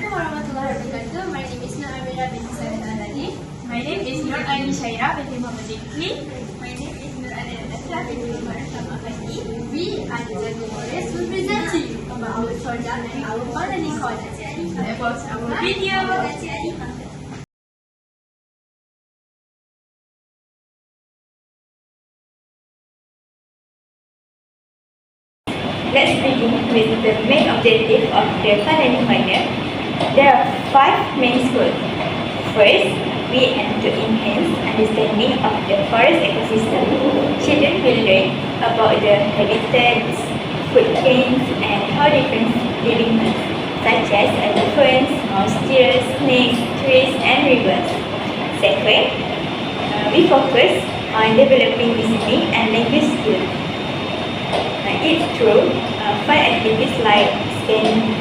Assalamualaikum warahmatullahi wabarakatuh. My name is Nur Amira binti Said Al-Ali. My name is Nur Aini Shaira binti Muhammad Zikri. My name is Nur Adil Ashraf binti Muhammad Ahmadi. We are the Jaga Warriors who present to you about our product and our learning course. About our video. Let's begin with the main objective of the Fun Learning Corner. There are 5 main goals. First, we aim to enhance understanding of the forest ecosystem. Children will learn about the habitats, food chains, and how different living things, such as elephants, mouse deer, snakes, trees, and rivers. Second, we focus on developing listening and language skills. It's true, fun activities like scanning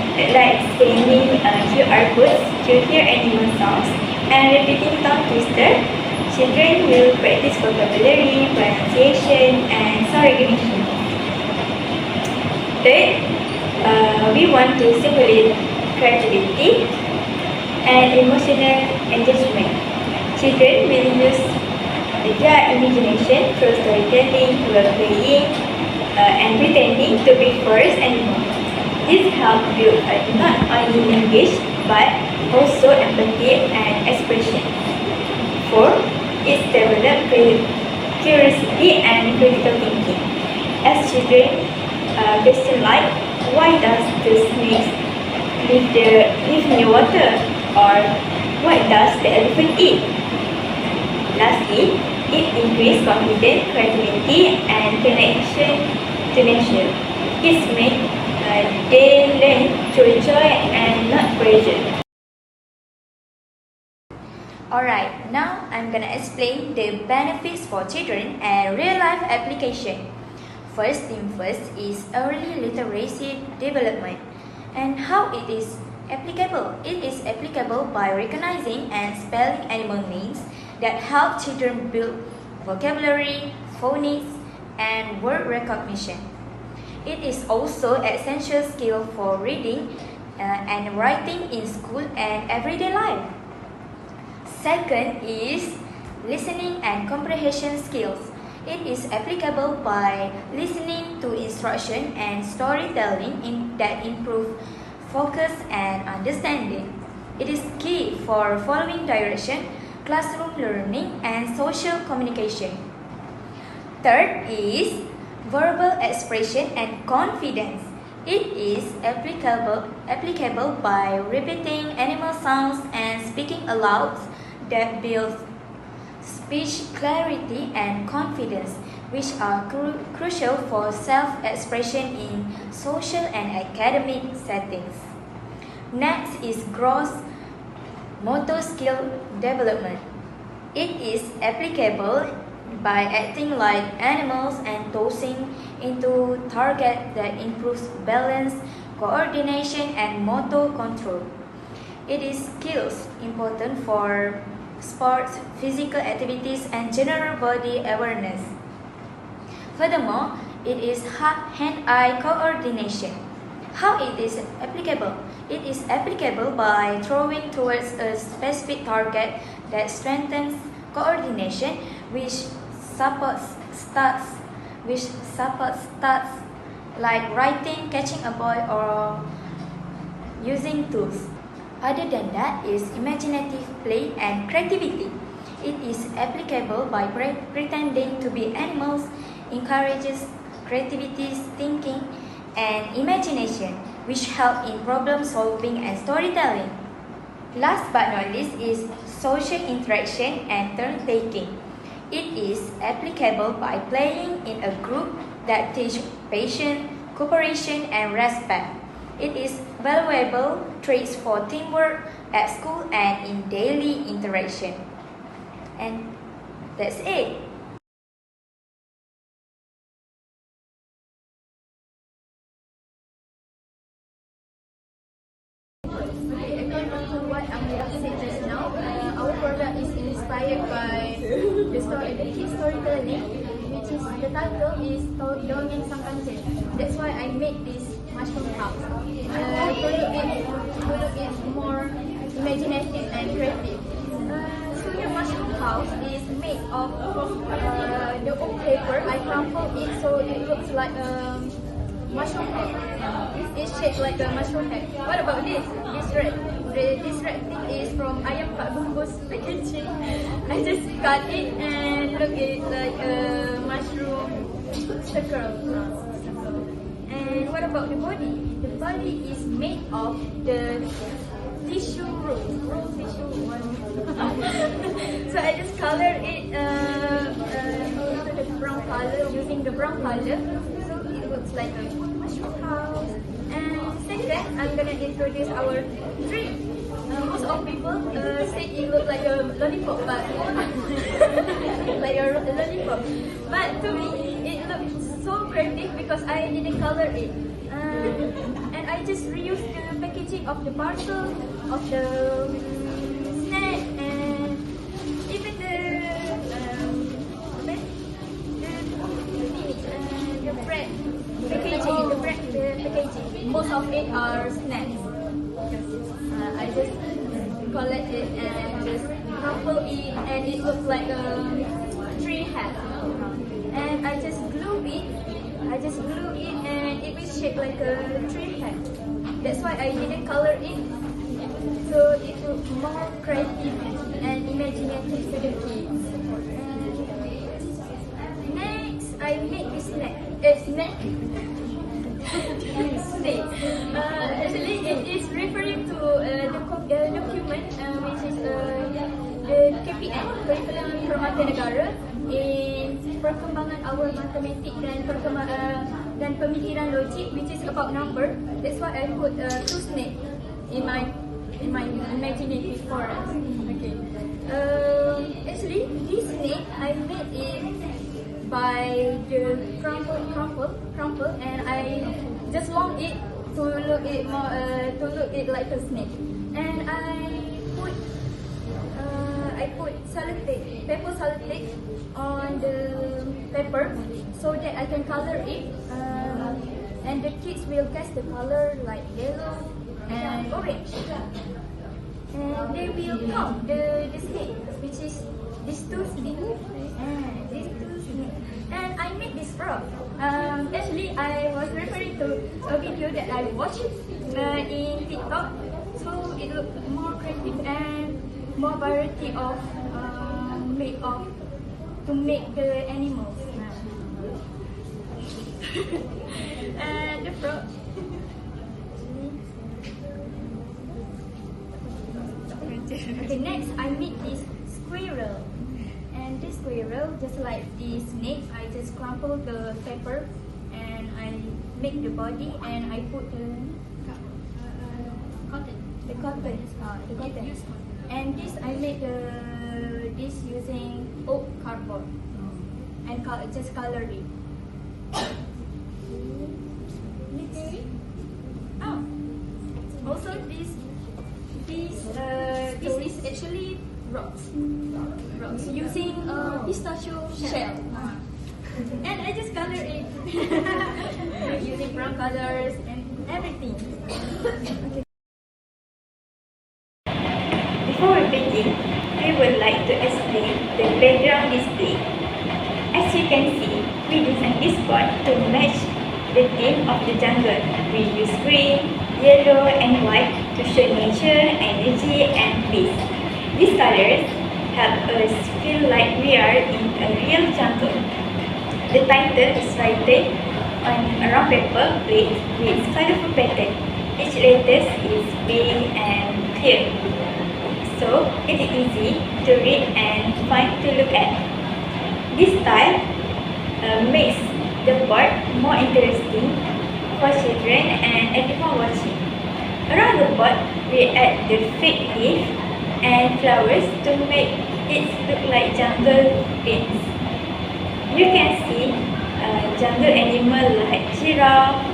QR codes to hear animal sounds and repeating tongue twister. Children will practice vocabulary, pronunciation, and sound recognition. Third, we want to stimulate creativity and emotional engagement. Children will use their imagination through storytelling, role-playing, and pretending to be forest animals. This helps build not only language but also empathy and expression. Fourth, it develops curiosity and critical thinking. As children, question like why does the snake live near water, or what does the elephant eat? Lastly, it increases confidence, creativity, and connection to nature. It makes they learn through joy and not pressure. Alright, now I'm gonna explain the benefits for children and real-life application. First thing first is early literacy development and how it is applicable. It is applicable by recognizing and spelling animal names that help children build vocabulary, phonics, and word recognition. It is also essential skill for reading and writing in school and everyday life. Second is listening and comprehension skills. It is applicable by listening to instruction and storytelling that improve focus and understanding. It is key for following direction, classroom learning, and social communication. Third is verbal expression and confidence. It is applicable by repeating animal sounds and speaking aloud that builds speech clarity and confidence, which are crucial for self-expression in social and academic settings. Next is gross motor skill development. It is applicable by acting like animals and tossing into target that improves balance, coordination, and motor control. It is skills important for sports, physical activities, and general body awareness. Furthermore, it is hand-eye coordination. How it is applicable? It is applicable by throwing towards a specific target that strengthens coordination, which supports tasks like writing, catching a ball, or using tools. Other than that is imaginative play and creativity. It is applicable by pretending to be animals, encourages creativity, thinking, and imagination, which help in problem solving and storytelling. Last but not least is social interaction and turn-taking. It is applicable by playing in a group that teach patience, cooperation, and respect. It is valuable traits for teamwork at school and in daily interaction. And that's it. According to what Amira said just now, our product is inspired by the kids storytelling, which is the title is Dongeng Sang Kancil. That's why I made this mushroom house. To look at more and creative. So your mushroom house is made of the oak paper. I crumple it so it looks like mushroom head. This is shaped like a mushroom head. What about this? This red. This red thing is from ayam Pakk1142 packaging. I just cut it and look it like a mushroom circle. And what about the body? The body is made of the tissue roll tissue. So I just color it into the brown color using the brown color. So it looks like a mushroom house. And second, I'm gonna introduce our tree. Most of people say it looks like a lollipop, but like a lollipop. But to me, it looks so creative because I didn't color it. And I just reused the packaging of the parcel, of the snack, and even the bread packaging. The packaging. Most of it are snacks. I just collect it and just crumple it, and it looks like a tree hat. And I just glue it. And it will shape like a tree hat. That's why I didn't color it. So it looks more creative and imaginative to the kids. Next, I made this snack. Snake. Actually, it is referring to the document which is the KPN, Curriculum Permata Negara, in perkembangan awal matematik dan pemikiran logik, which is about number. That's why I put two snakes in my imaginative forest. Okay. Actually, this snake I made it by the crumple, and I just long it to look it like a snake. And I put pepper sellotape on the paper so that I can color it, and the kids will guess the color like yellow and orange, and they will count the snake, which is these two snakes. And I made this frog. Actually, I was referring to a video that I watched in TikTok. So it looked more creative and more variety of made of to make the animals. And the frog. Okay, next I made this squirrel. And this squirrel, just like the snake, I just crumple the paper and I make the body and I put the cotton. And this I made this using oak cardboard and just color it. Oh, also this is actually rocks using pistachio shell, and I just color it using brown colors and everything. Okay. Before repeating, we would like to explain the background display. As you can see, we designed this board to match the theme of the jungle. We use green, yellow and white to show nature, energy and peace. These colors help us feel like we are in a real jungle. The title is written on a round paper plate with colorful pattern. Each letter is big and clear, so it is easy to read and fun to look at. This style makes the board more interesting for children and everyone watching. Around the board, we add the fig leaf and flowers to make it look like jungle pins. You can see jungle animals like giraffe,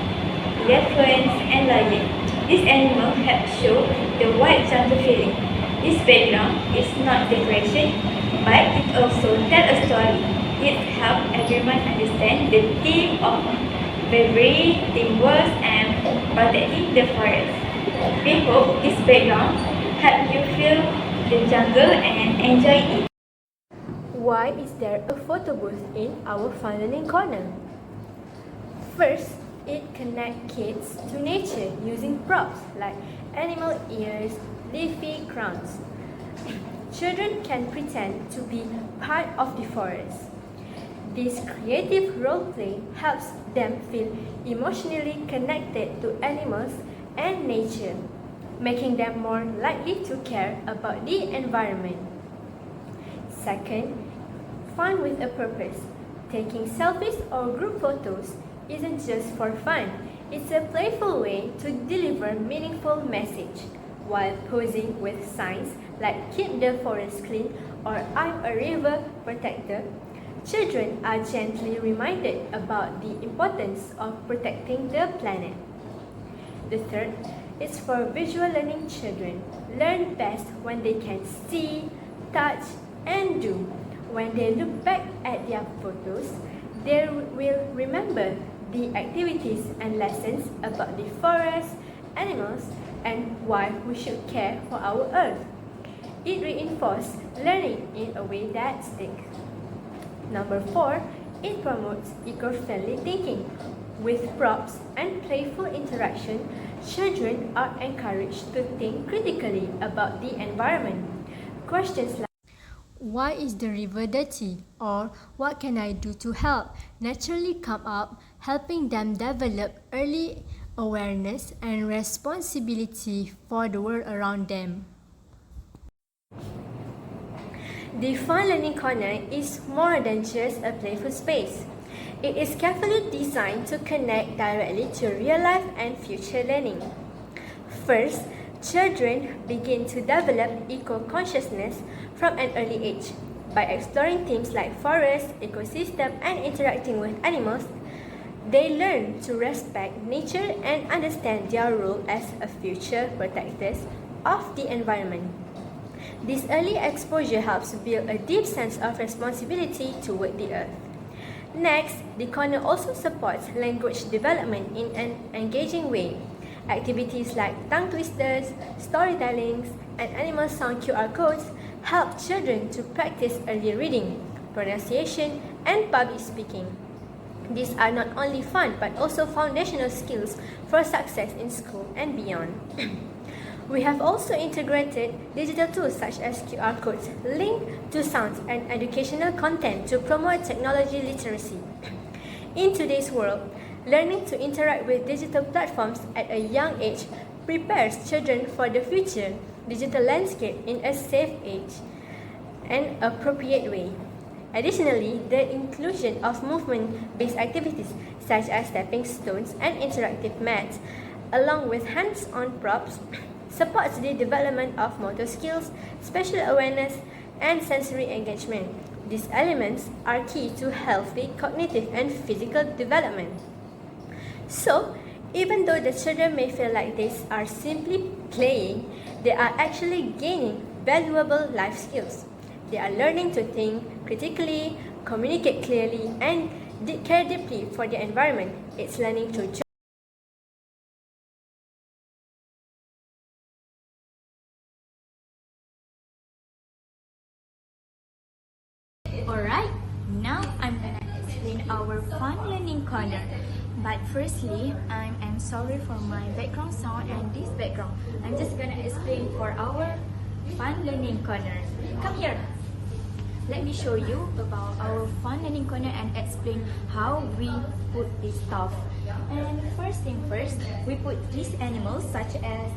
elephants and lion. This animal help show the wild jungle feeling. This background is not decoration, but it also tells a story. It helps everyone understand the theme of bravery, teamwork and protecting the forest. We hope this background help you feel the jungle and enjoy it. Why is there a photo booth in our Fun Learning Corner? First, it connects kids to nature using props like animal ears, leafy crowns. Children can pretend to be part of the forest. This creative role-play helps them feel emotionally connected to animals and nature, making them more likely to care about the environment. Second, fun with a purpose. Taking selfies or group photos isn't just for fun, it's a playful way to deliver meaningful message. While posing with signs like "Keep the forest clean" or "I'm a river protector," children are gently reminded about the importance of protecting the planet. The third is for visual learning. Children learn best when they can see, touch, and do. When they look back at their photos, they will remember the activities and lessons about the forest, animals, and why we should care for our earth. It reinforces learning in a way that sticks. Number 4, it promotes eco-friendly thinking. With props and playful interaction, children are encouraged to think critically about the environment. Questions like, "Why is the river dirty?" or "What can I do to help?" naturally come up, helping them develop early awareness and responsibility for the world around them. The Fun Learning Corner is more than just a playful space. It is carefully designed to connect directly to real life and future learning. First, children begin to develop eco-consciousness from an early age. By exploring themes like forest, ecosystem, and interacting with animals, they learn to respect nature and understand their role as a future protectors of the environment. This early exposure helps build a deep sense of responsibility toward the earth. Next, the corner also supports language development in an engaging way. Activities like tongue twisters, storytellings, and animal sound QR codes help children to practice early reading, pronunciation, and public speaking. These are not only fun but also foundational skills for success in school and beyond. We have also integrated digital tools such as QR codes linked to sounds and educational content to promote technology literacy. In today's world, learning to interact with digital platforms at a young age prepares children for the future digital landscape in a safe age and appropriate way. Additionally, the inclusion of movement-based activities such as stepping stones and interactive mats, along with hands-on props, supports the development of motor skills, spatial awareness, and sensory engagement. These elements are key to healthy cognitive and physical development. So, even though the children may feel like they are simply playing, they are actually gaining valuable life skills. They are learning to think critically, communicate clearly, and care deeply for the environment. It's learning through joy. Alright, now I'm gonna explain our fun learning corner. But firstly, I'm sorry for my background sound and this background. I'm just gonna explain for our fun learning corner. Come here. Let me show you about our fun learning corner and explain how we put this stuff. And first thing first, we put these animals such as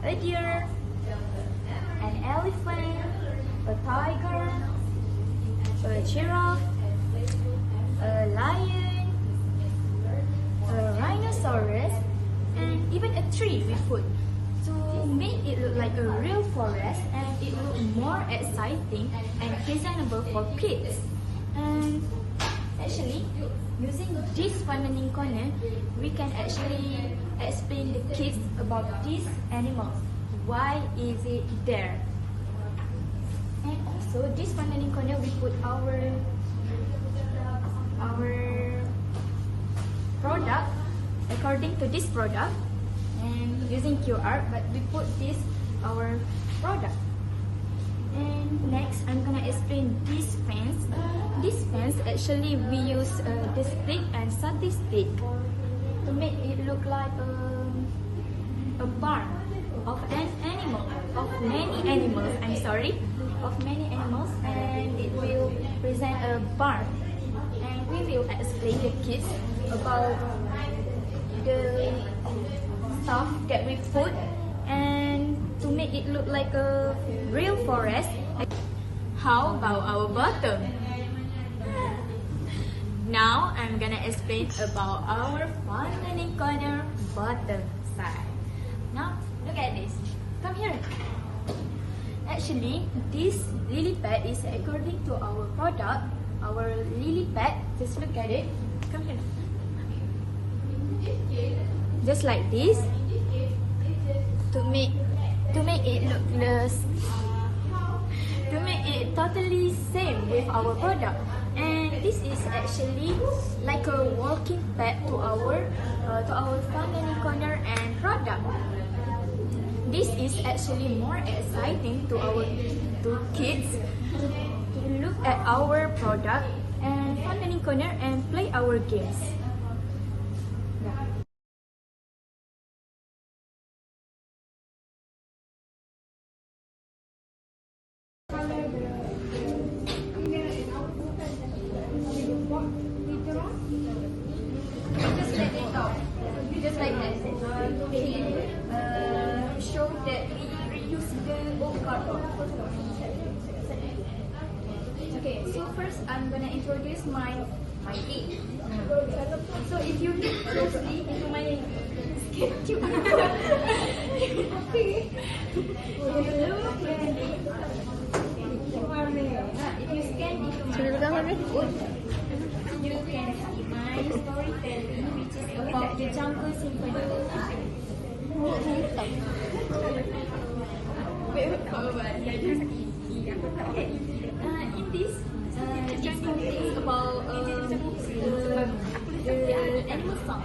a deer, an elephant, a tiger, a giraffe, a lion, a rhinoceros, and even a tree we put to make it look like a real forest and it look more exciting and presentable for kids. And actually, using this fun learning corner, we can actually explain the kids about these animals. Why is it there? And also, this fun learning corner, we put our product according to this product and using QR, but we put this our product. And next, I'm gonna explain this fence. This fence actually we use the stick and satin stick to make it look like a barn of an animal, of many animals. I'm sorry, of many animals, and it will present a barn. And we will explain the kids about the stuff that we put and to make it look like a real forest. How about our bottom? Now I'm gonna explain about our fun learning corner bottom side. Now look at this. Come here. Actually, this lily pad is according to our product. Our lily pad. Just look at it. Come here. Just like this. To make it look less. To make it totally same with our product. And this is actually like a walking pad to our fun learning corner and product. This is actually more exciting to kids to look at our product and fun learning corner and play our games. Just let it out. Just like that. Show that we reuse the old cardboard. Okay, so first I'm gonna introduce my kit. So if you look closely into my schedule, if you scan into my code, you can see my storytelling, which is about the jungle symphony. In this contains about the animal song.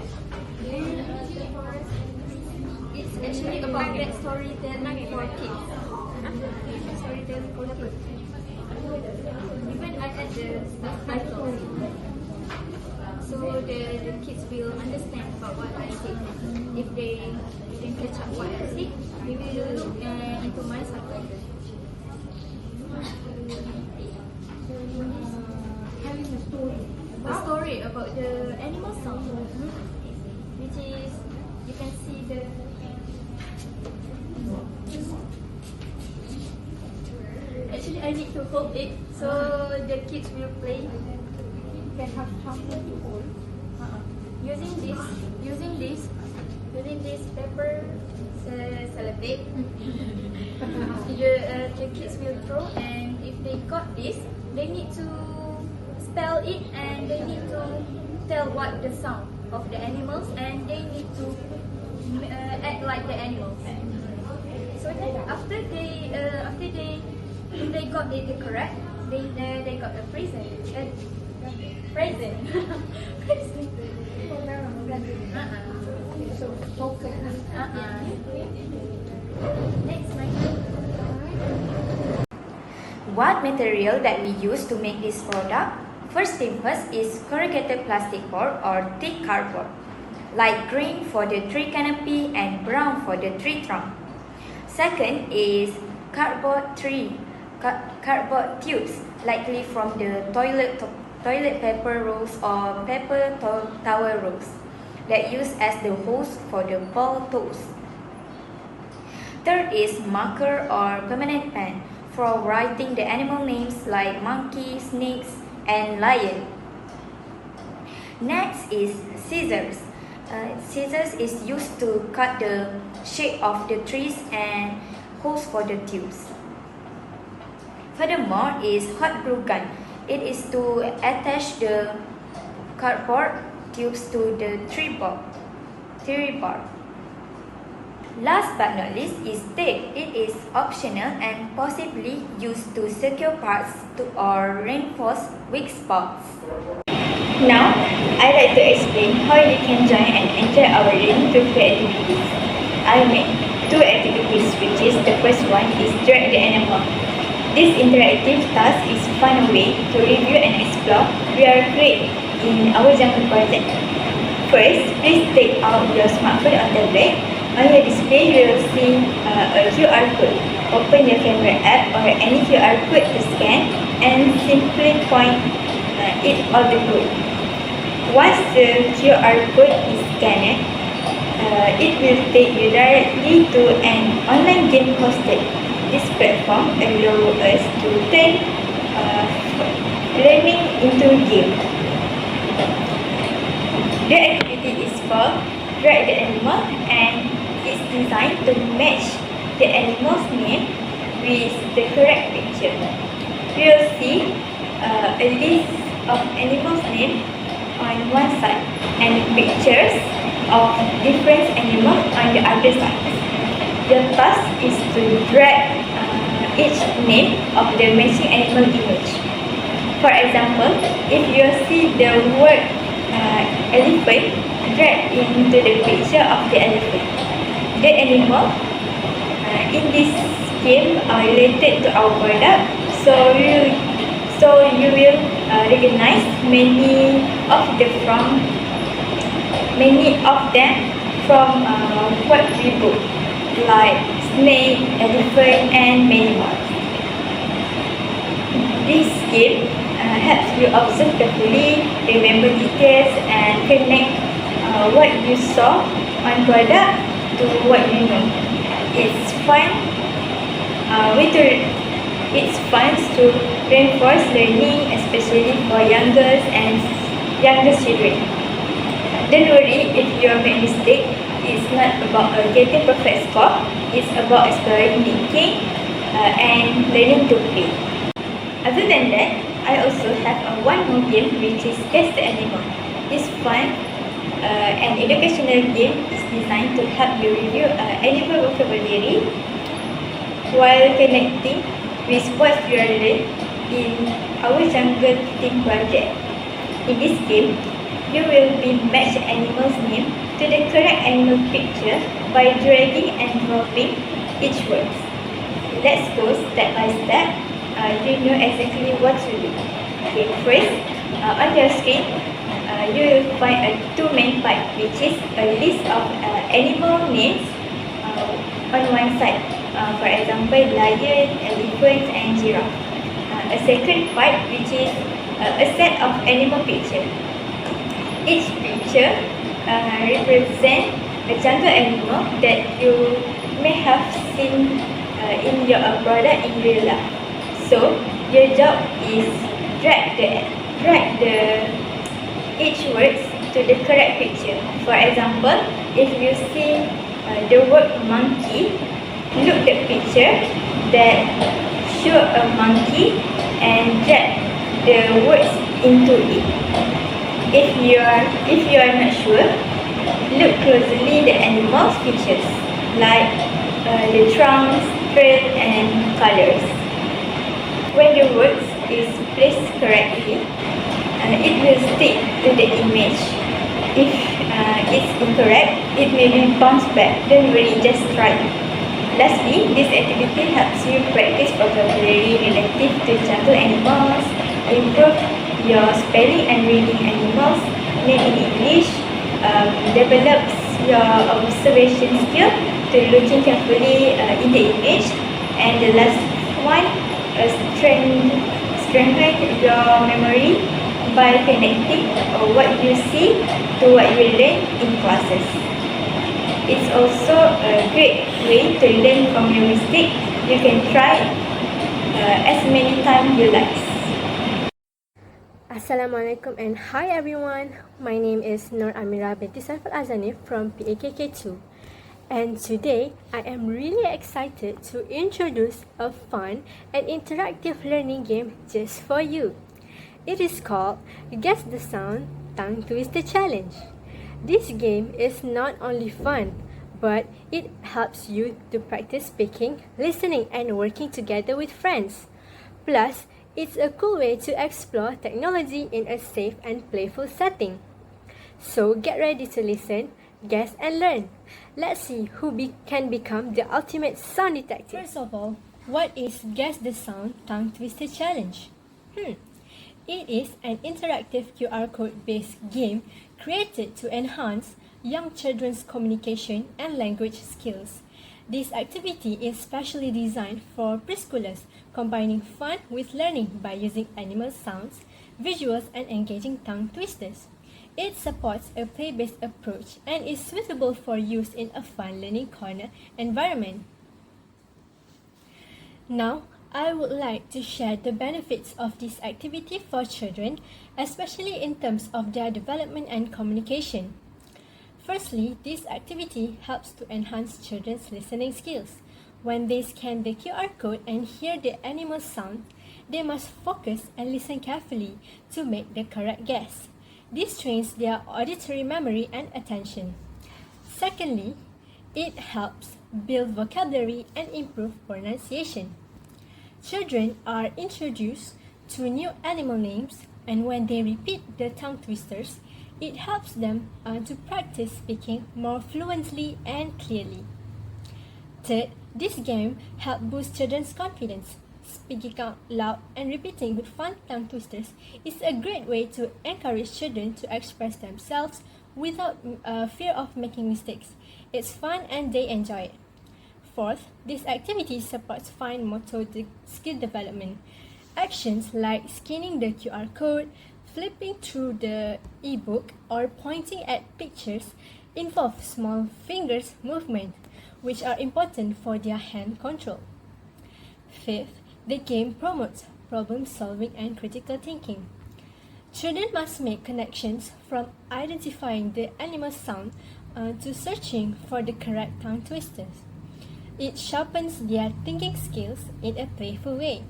It's actually about that storytelling for kids. Storytelling for kids. Even I add the subtitles, so the kids will understand about what I say. If they can catch up what I say, they will look into my subtitles. Having a story about the animal song, which is you can see the. Actually, I need to hold it so the kids will play. Can have something to hold. Using this paper sellotape, the kids will throw, and if they got this, they need to spell it and they need to tell what the sound of the animals, and they need to act like the animals. So then after they got it correct, they got a present. Present. Next, my turn. What material that we use to make this product? First thing first is corrugated plastic board or thick cardboard. Light green for the tree canopy and brown for the tree trunk. Second is cardboard tubes, likely from the toilet paper rolls or paper towel rolls that use as the hose for the ball toes. Third is marker or permanent pen for writing the animal names like monkey, snakes, and lion. Next is scissors. Scissors is used to cut the shape of the trees and holes for the tubes. Furthermore is hot glue gun. It is to attach the cardboard tubes to the tree bark. Last but not least is tape. It is optional and possibly used to secure parts or reinforce weak spots. Now, I'd like to explain how you can join and enjoy our learning to play activities. I made 2 activities, which is the first one is drag the animal. This interactive task is a fun way to review and explore your grade in our jungle project. First, please take out your smartphone or tablet. On your display, you will see a QR code. Open your camera app or any QR code to scan and simply point it on the code. Once the QR code is scanned, it will take you directly to an online game hosted. This platform allows us to turn learning into a game. The activity is called Drag the Animal and it's designed to match the animal's name with the correct picture. You will see a list of animals' names on one side and pictures of different animals on the other side. Your task is to drag each name of the matching animal image. For example, if you see the word elephant, drag into the picture of the elephant. The animal in this game are related to our product, so you will recognize many of them from what we book, like snake, elephant, and many more. This game helps you observe carefully, remember details, and connect what you saw on product to what you know. It's fun. It's fun to reinforce learning, especially for younger children. Don't worry if you make mistake. It's not about getting perfect score. It's about exploring, thinking, and learning to play. Other than that, I also have one more game which is Guess the Animal. This fun and educational game is designed to help you review animal vocabulary while connecting with what you learned in our jungle team project. In this game, you will be match animal's name to the correct animal picture by dragging and dropping each word. Let's go step by step. You know exactly what to do. Okay, first, on your screen, you will find two main parts, which is a list of animal names on one side. For example, lion, elephant, and giraffe. A second part, which is a set of animal pictures. Each picture represents a jungle animal that you may have seen in your product in real life. So your job is drag each words to the correct picture. For example, if you see the word monkey, look the picture that show a monkey and drag the words into it. If you are not sure, look closely the animal's features like the trunks, thread, and colors. When the words is placed correctly, it will stick to the image. If it's incorrect, it may be bounced back. Don't worry, just try. Lastly, this activity helps you practice vocabulary related to jungle animals, improve your spelling and reading animals name in English, develops your observation skill to looking carefully in the image, and the last one, strengthen your memory by connecting what you see to what you learn in classes. It's also a great way to learn from your mistake. You can try as many times you like. Assalamualaikum and hi everyone. My name is Nur Amira binti Saiful Azanif from Pakk1142. And today I am really excited to introduce a fun and interactive learning game just for you. It is called Guess the Sound Tongue Twister Challenge. This game is not only fun, but it helps you to practice speaking, listening, and working together with friends. Plus, it's a cool way to explore technology in a safe and playful setting. So get ready to listen, guess, and learn. Let's see who can become the ultimate sound detective. First of all, What is Guess the Sound Tongue Twister Challenge? It is an interactive QR code based game created to enhance young children's communication and language skills. This activity is specially designed for preschoolers, combining fun with learning by using animal sounds, visuals, and engaging tongue twisters. It supports a play-based approach and is suitable for use in a fun learning corner environment. Now, I would like to share the benefits of this activity for children, especially in terms of their development and communication. Firstly, this activity helps to enhance children's listening skills. When they scan the QR code and hear the animal sound, they must focus and listen carefully to make the correct guess. This trains their auditory memory and attention. Secondly, it helps build vocabulary and improve pronunciation. Children are introduced to new animal names, and when they repeat the tongue twisters, it helps them to practice speaking more fluently and clearly. Third, this game helps boost children's confidence. Speaking out loud and repeating with fun tongue twisters is a great way to encourage children to express themselves without fear of making mistakes. It's fun and they enjoy it. Fourth, this activity supports fine motor skill development. Actions like scanning the QR code, flipping through the ebook, or pointing at pictures involve small fingers movement, which are important for their hand control. Fifth, the game promotes problem solving and critical thinking. Children must make connections from identifying the animal sound to searching for the correct tongue twisters. It sharpens their thinking skills in a playful way.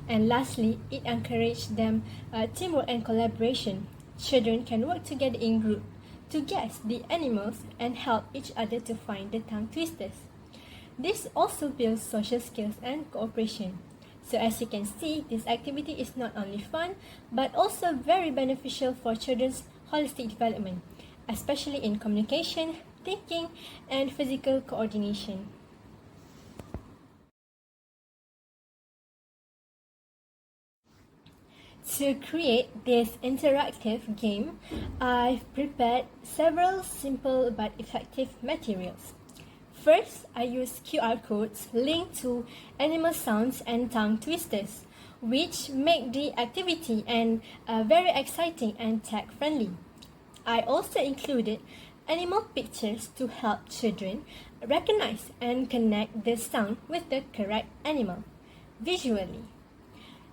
And lastly, it encourages them teamwork and collaboration. Children can work together in groups to guess the animals and help each other to find the tongue twisters. This also builds social skills and cooperation. So as you can see, this activity is not only fun, but also very beneficial for children's holistic development, especially in communication, thinking, and physical coordination. To create this interactive game, I've prepared several simple but effective materials. First, I use QR codes linked to animal sounds and tongue twisters, which make the activity very exciting and tech-friendly. I also included animal pictures to help children recognize and connect the sound with the correct animal visually.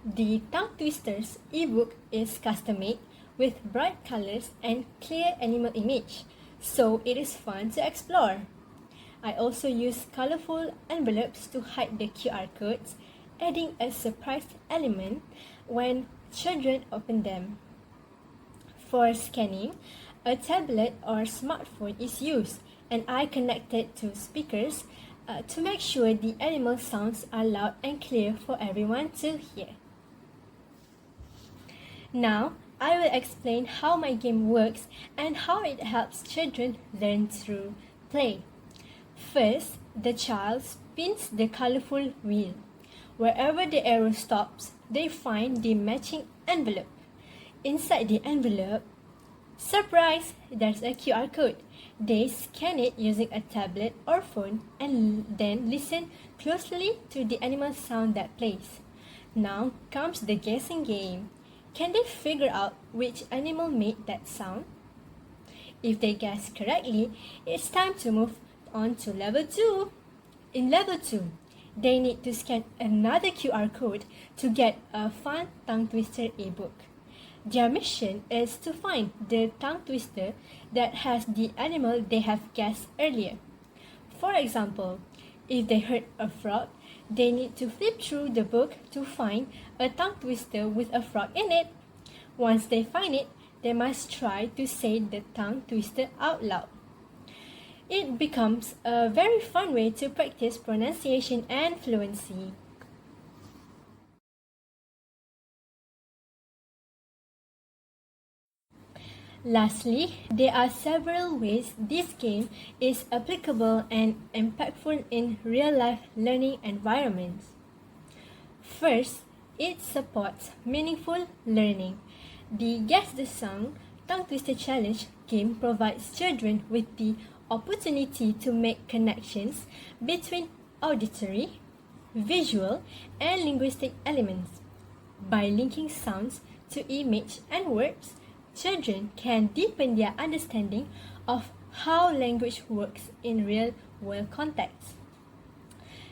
The Tongue Twisters ebook is custom-made with bright colors and clear animal image, so it is fun to explore. I also use colorful envelopes to hide the QR codes, adding a surprise element when children open them. For scanning, a tablet or smartphone is used, and I connected to speakers to make sure the animal sounds are loud and clear for everyone to hear. Now, I will explain how my game works and how it helps children learn through play. First, the child spins the colorful wheel. Wherever the arrow stops, they find the matching envelope. Inside the envelope, surprise, there's a QR code. They scan it using a tablet or phone and then listen closely to the animal sound that plays. Now comes the guessing game. Can they figure out which animal made that sound? If they guess correctly, it's time to move on to level 2. In level 2, they need to scan another QR code to get a fun tongue twister ebook. Their mission is to find the tongue twister that has the animal they have guessed earlier. For example, if they heard a frog, they need to flip through the book to find a tongue twister with a frog in it. Once they find it, they must try to say the tongue twister out loud. It becomes a very fun way to practice pronunciation and fluency. Lastly, there are several ways this game is applicable and impactful in real-life learning environments. First, it supports meaningful learning. The Guess the Song Tongue Twister Challenge game provides children with the opportunity to make connections between auditory, visual, and linguistic elements. By linking sounds to image and words, children can deepen their understanding of how language works in real-world contexts.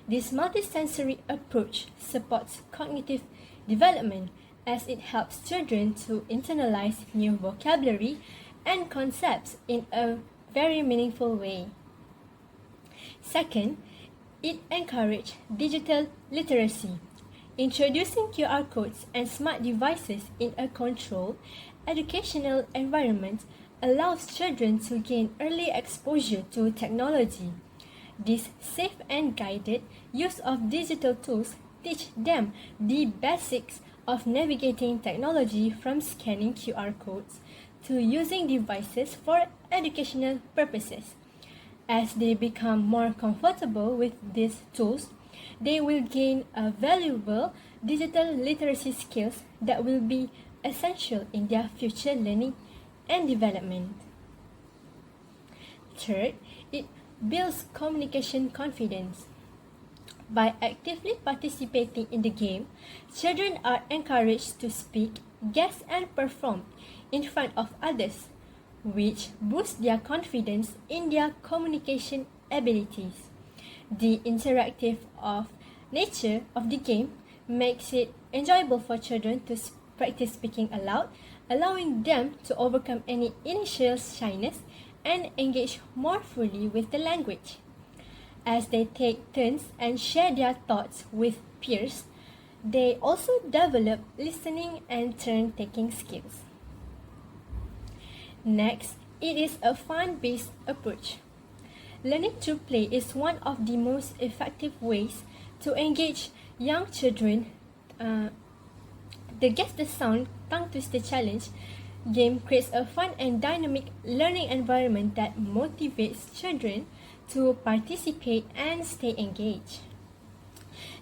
This multisensory approach supports cognitive development as it helps children to internalize new vocabulary and concepts in a very meaningful way. Second, it encourages digital literacy. Introducing QR codes and smart devices in a controlled, educational environment allows children to gain early exposure to technology. This safe and guided use of digital tools teach them the basics of navigating technology, from scanning QR codes to using devices for educational purposes. As they become more comfortable with these tools, they will gain a valuable digital literacy skills that will be essential in their future learning and development. Third, it builds communication confidence. By actively participating in the game, children are encouraged to speak, guess, and perform in front of others, which boosts their confidence in their communication abilities. The interactive nature of the game makes it enjoyable for children to practice speaking aloud, allowing them to overcome any initial shyness and engage more fully with the language. As they take turns and share their thoughts with peers, they also develop listening and turn-taking skills. Next, it is a fun-based approach. Learning through play is one of the most effective ways to engage young children. The Guess the Sound Tongue Twister Challenge game creates a fun and dynamic learning environment that motivates children to participate and stay engaged.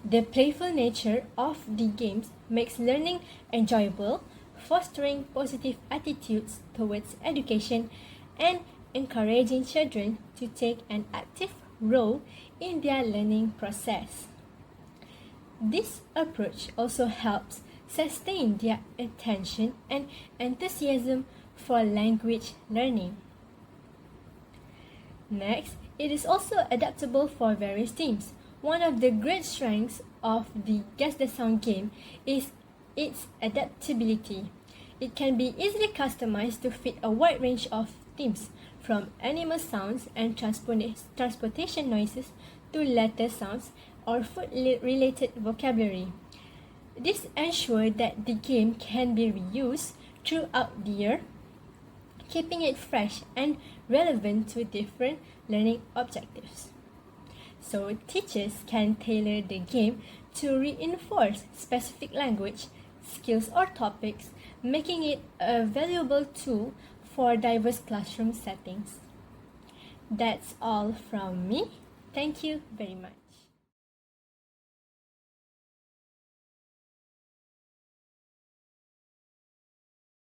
The playful nature of the games makes learning enjoyable, fostering positive attitudes towards education and encouraging children to take an active role in their learning process. This approach also helps sustain their attention and enthusiasm for language learning. Next, it is also adaptable for various themes. One of the great strengths of the Guess the Sound game is its adaptability. It can be easily customized to fit a wide range of themes, from animal sounds and transportation noises to letter sounds or food-related vocabulary. This ensures that the game can be reused throughout the year, keeping it fresh and relevant to different learning objectives. So teachers can tailor the game to reinforce specific language, skills, or topics, making it a valuable tool for diverse classroom settings. That's all from me. Thank you very much.